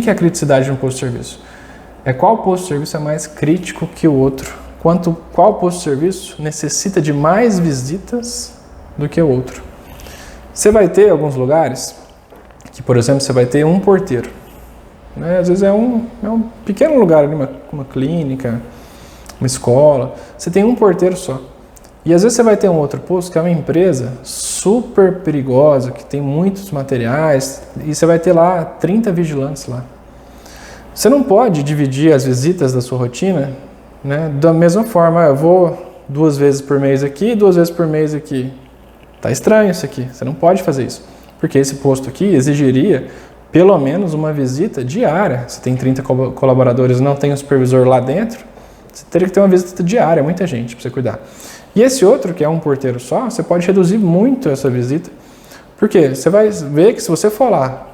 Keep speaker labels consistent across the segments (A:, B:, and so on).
A: que é a criticidade de um posto de serviço? É qual posto de serviço é mais crítico que o outro, qual posto de serviço necessita de mais visitas do que o outro. Você vai ter alguns lugares que, por exemplo, você vai ter um porteiro. Né? Às vezes é um pequeno lugar ali, uma clínica, uma escola. Você tem um porteiro só. E às vezes você vai ter um outro posto que é uma empresa super perigosa, que tem muitos materiais, e você vai ter lá 30 vigilantes lá. Você não pode dividir as visitas da sua rotina, né, da mesma forma. Eu vou 2 vezes por mês aqui, 2 vezes por mês aqui. Tá estranho isso aqui, você não pode fazer isso. Porque esse posto aqui exigiria pelo menos uma visita diária. Você tem 30 colaboradores e não tem um supervisor lá dentro, você teria que ter uma visita diária, muita gente para você cuidar. E esse outro, que é um porteiro só, você pode reduzir muito essa visita. Por quê? Você vai ver que se você for lá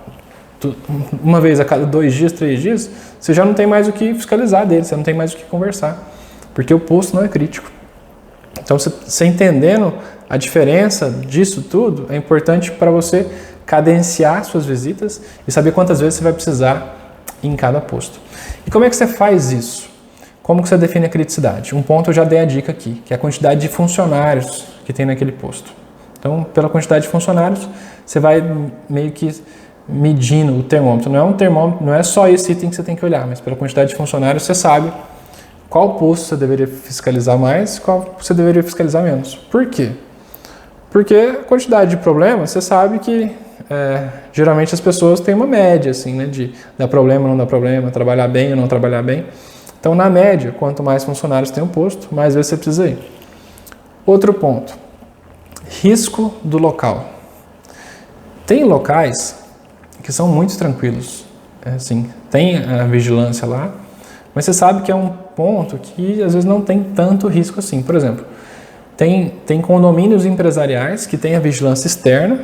A: uma vez a cada 2 dias, 3 dias, você já não tem mais o que fiscalizar dele, você não tem mais o que conversar, porque o posto não é crítico. Então, você entendendo a diferença disso tudo, é importante para você cadenciar suas visitas e saber quantas vezes você vai precisar em cada posto. E como é que você faz isso? Como que você define a criticidade? Um ponto eu já dei a dica aqui, que é a quantidade de funcionários que tem naquele posto. Então, pela quantidade de funcionários, você vai meio que medindo o termômetro. Não é um termômetro, não é só esse item que você tem que olhar, mas pela quantidade de funcionários você sabe qual posto você deveria fiscalizar mais e qual você deveria fiscalizar menos. Por quê? Porque a quantidade de problemas, você sabe que geralmente as pessoas têm uma média, assim, né, de dar problema ou não dar problema, trabalhar bem ou não trabalhar bem. Então, na média, quanto mais funcionários tem um posto, mais vezes você precisa ir. Outro ponto, risco do local. Tem locais que são muito tranquilos, assim, tem a vigilância lá, mas você sabe que é um ponto que às vezes não tem tanto risco assim. Por exemplo, tem condomínios empresariais que tem a vigilância externa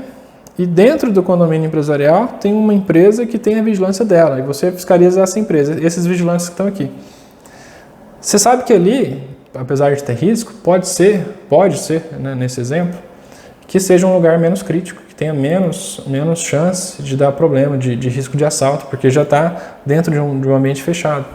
A: e dentro do condomínio empresarial tem uma empresa que tem a vigilância dela e você fiscaliza essa empresa, esses vigilantes que estão aqui. Você sabe que ali, apesar de ter risco, pode ser, né, nesse exemplo, que seja um lugar menos crítico, que tenha menos chance de dar problema, de risco de assalto, porque já está dentro de um ambiente fechado.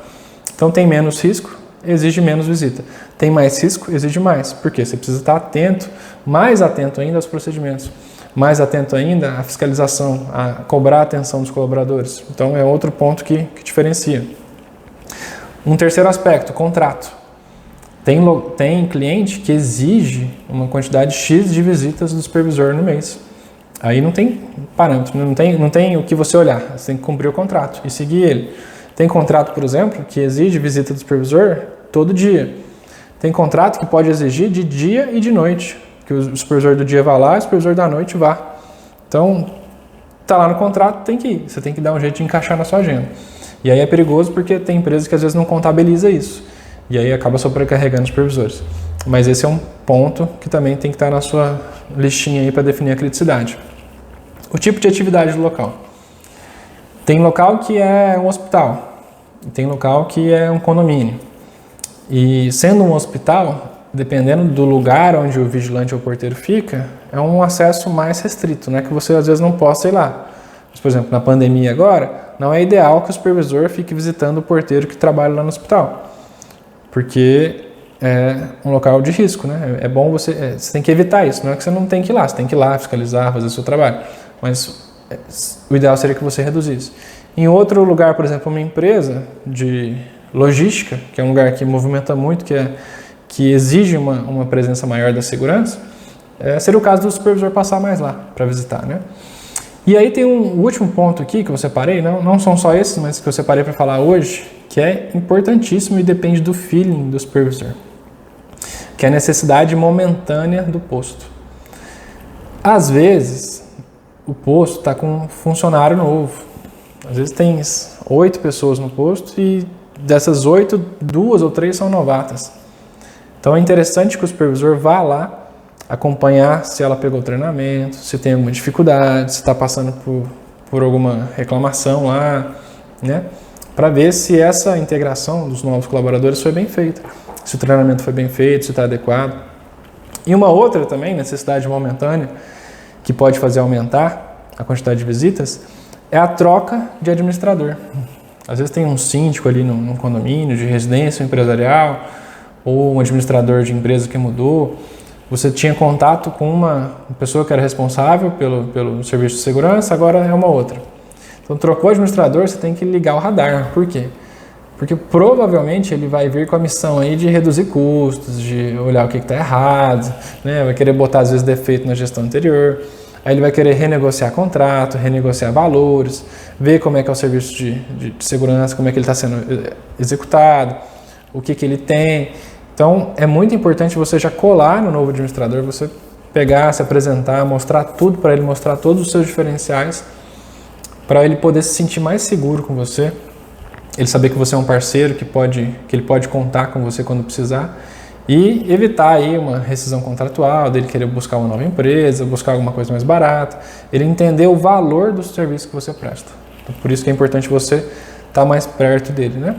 A: Então tem menos risco, exige menos visita. Tem mais risco, exige mais. Por quê? Você precisa estar atento, mais atento ainda aos procedimentos, mais atento ainda à fiscalização, a cobrar a atenção dos colaboradores. Então é outro ponto que diferencia. Um terceiro aspecto, contrato. Tem cliente que exige uma quantidade X de visitas do supervisor no mês. Aí não tem parâmetro, não tem o que você olhar. Você tem que cumprir o contrato e seguir ele. Tem contrato, por exemplo, que exige visita do supervisor todo dia. Tem contrato que pode exigir de dia e de noite, que o supervisor do dia vá lá e o supervisor da noite vá. Então, está lá no contrato, tem que ir. Você tem que dar um jeito de encaixar na sua agenda. E aí é perigoso porque tem empresas que às vezes não contabiliza isso. E aí acaba sobrecarregando os supervisores. Mas esse é um ponto que também tem que estar na sua listinha aí para definir a criticidade. O tipo de atividade do local. Tem local que é um hospital. Tem local que é um condomínio. E sendo um hospital, dependendo do lugar onde o vigilante ou o porteiro fica, é um acesso mais restrito, né? Que você às vezes não possa ir lá. Mas, por exemplo, na pandemia agora, não é ideal que o supervisor fique visitando o porteiro que trabalha lá no hospital. Porque é um local de risco, né? É bom você tem que evitar isso. Não é que você não tem que ir lá, você tem que ir lá fiscalizar, fazer o seu trabalho. Mas o ideal seria que você reduzisse. Em outro lugar, por exemplo, uma empresa de logística, que é um lugar que movimenta muito, que exige uma presença maior da segurança, seria o caso do supervisor passar mais lá para visitar, né? E aí tem um último ponto aqui que eu separei, não são só esses, mas que eu separei para falar hoje, que é importantíssimo e depende do feeling do supervisor, que é a necessidade momentânea do posto. Às vezes, o posto está com um funcionário novo. Às vezes tem 8 pessoas no posto e dessas 8, 2 ou 3 são novatas. Então é interessante que o supervisor vá lá acompanhar se ela pegou o treinamento, se tem alguma dificuldade, se está passando por alguma reclamação lá, né? Para ver se essa integração dos novos colaboradores foi bem feita, se o treinamento foi bem feito, se está adequado. E uma outra também, necessidade momentânea, que pode fazer aumentar a quantidade de visitas, é a troca de administrador. Às vezes tem um síndico ali num condomínio de residência empresarial ou um administrador de empresa que mudou. Você tinha contato com uma pessoa que era responsável pelo serviço de segurança, agora é uma outra. Então trocou o administrador, você tem que ligar o radar. Por quê? Porque provavelmente ele vai vir com a missão aí de reduzir custos, de olhar o que está errado, né? Vai querer botar às vezes defeito na gestão anterior. Aí ele vai querer renegociar contrato, renegociar valores, ver como é que é o serviço de segurança, como é que ele está sendo executado, o que ele tem. Então é muito importante você já colar no novo administrador, você pegar, se apresentar, mostrar tudo para ele, mostrar todos os seus diferenciais, para ele poder se sentir mais seguro com você, ele saber que você é um parceiro, que ele pode contar com você quando precisar, e evitar aí uma rescisão contratual, dele querer buscar uma nova empresa, buscar alguma coisa mais barata, ele entender o valor do serviço que você presta. Então, por isso que é importante você estar mais perto dele, né?